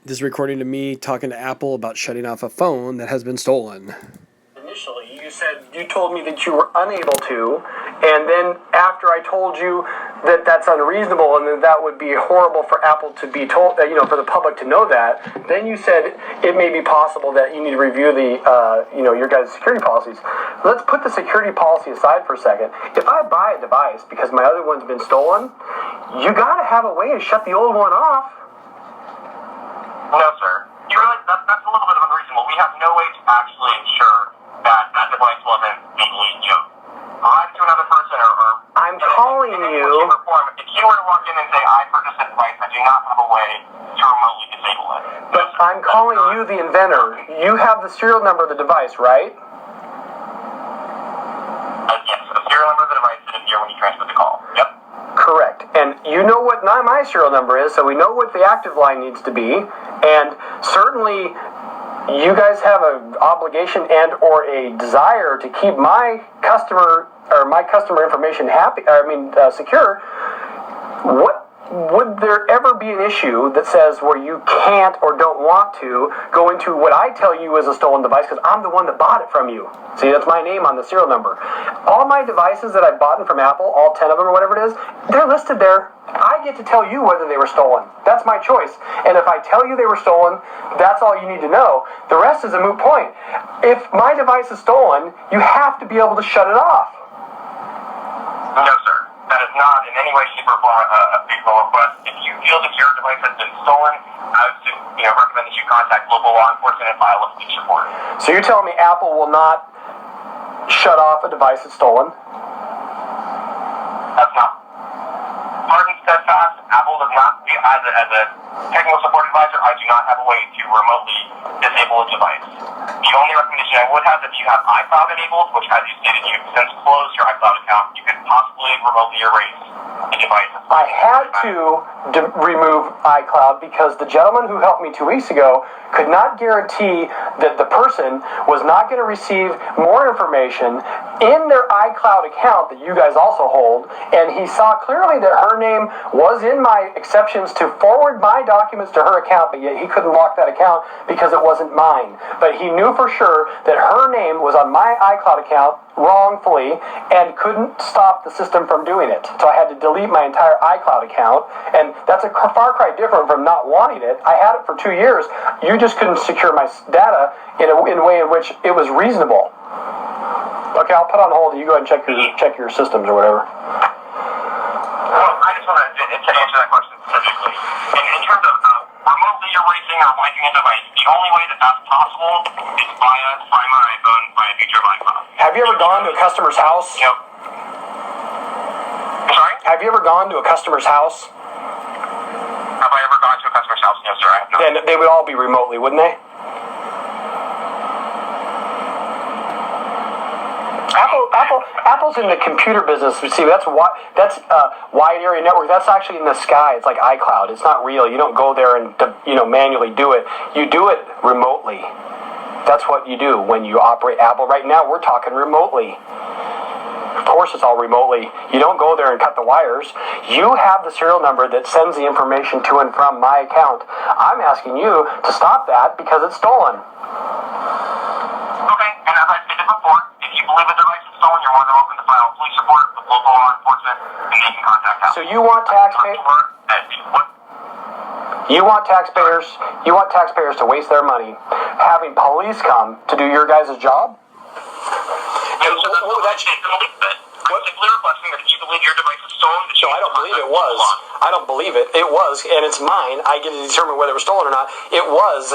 This is recording to me talking to Apple about shutting off a phone that has been stolen. Initially, you told me that you were unable to, and then after I told you that that's unreasonable and that would be horrible for Apple to be told, for the public to know that, then you said it may be possible that you need to review the, your guys' security policies. Let's put the security policy aside for a second. If I buy a device because my other one's been stolen, you gotta have a way to shut the old one off. No, sir. That's a little bit unreasonable. We have no way to actually ensure that that device wasn't legally junked. Right to another person or I'm calling you. If you were to walk in and say, I purchased a device, I do not have a way to remotely disable it. But I'm calling you, the inventor. You have the serial number of the device, right? Yes, the serial number of the device is here when you transmit the call. Yep. Correct. And you know what my serial number is, so we know what the active line needs to be. And certainly, you guys have an obligation and or a desire to keep my customer information secure. What would there ever be an issue that says where you can't or don't want to go into what I tell you is a stolen device because I'm the one that bought it from you? See, that's my name on the serial number. All my devices that I've bought from Apple, all 10 of them or whatever it is, they're listed there. I get to tell you whether they were stolen. That's my choice. And if I tell you they were stolen, that's all you need to know. The rest is a moot point. If my device is stolen, you have to be able to shut it off. No, sir. That is not in any way, shape, or form a feasible request. If you feel that your device has been stolen, I would recommend that you contact local law enforcement and file a police report. So you're telling me Apple will not shut off a device that's stolen? That's not hard and steadfast. Apple does not, as a technical support advisor, I do not have a way to remotely disable a device. The only recommendation I would have, if you have iCloud enabled, which as you stated, you've since closed your iCloud account, you could possibly remotely erase the device. I had to remove iCloud because the gentleman who helped me 2 weeks ago could not guarantee that the person was not going to receive more information in their iCloud account that you guys also hold, and he saw clearly that her name was in my exceptions to forward my documents to her account, but yet he couldn't lock that account because it wasn't mine. But he knew for sure that her name was on my iCloud account wrongfully and couldn't stop the system from doing it. So I had to delete my entire iCloud account, and that's a far cry different from not wanting it. I had it for 2 years. You just couldn't secure my data in a way in which it was reasonable. Okay, I'll put on hold. You go ahead and check your systems or whatever. Well, I just want to answer that question specifically. In terms of remotely erasing or wiping a device, the only way that that's possible is via my iPhone, via a feature of iCloud. Have you ever gone to a customer's house? Yep. Sorry? Have you ever gone to a customer's house? Have I ever gone to a customer's house? No, sir, I have not. Then they would all be remotely, wouldn't they? Apple's in the computer business. See, that's wide area network. That's actually in the sky. It's like iCloud. It's not real. You don't go there and manually do it. You do it remotely. That's what you do when you operate Apple. Right now, we're talking remotely. Of course, it's all remotely. You don't go there and cut the wires. You have the serial number that sends the information to and from my account. I'm asking you to stop that because it's stolen. Okay, and as I stated before, if you believe the device is stolen, you're more than welcome to file a police report with local law enforcement, and they can contact us. So you want taxpayers? You want taxpayers to waste their money having police come to do your guys' job? That's a belief bit. I'm simply requesting that if you believe your device is stolen, that you I don't believe it was. I don't believe it. It was, and it's mine. I get to determine whether it was stolen or not. It was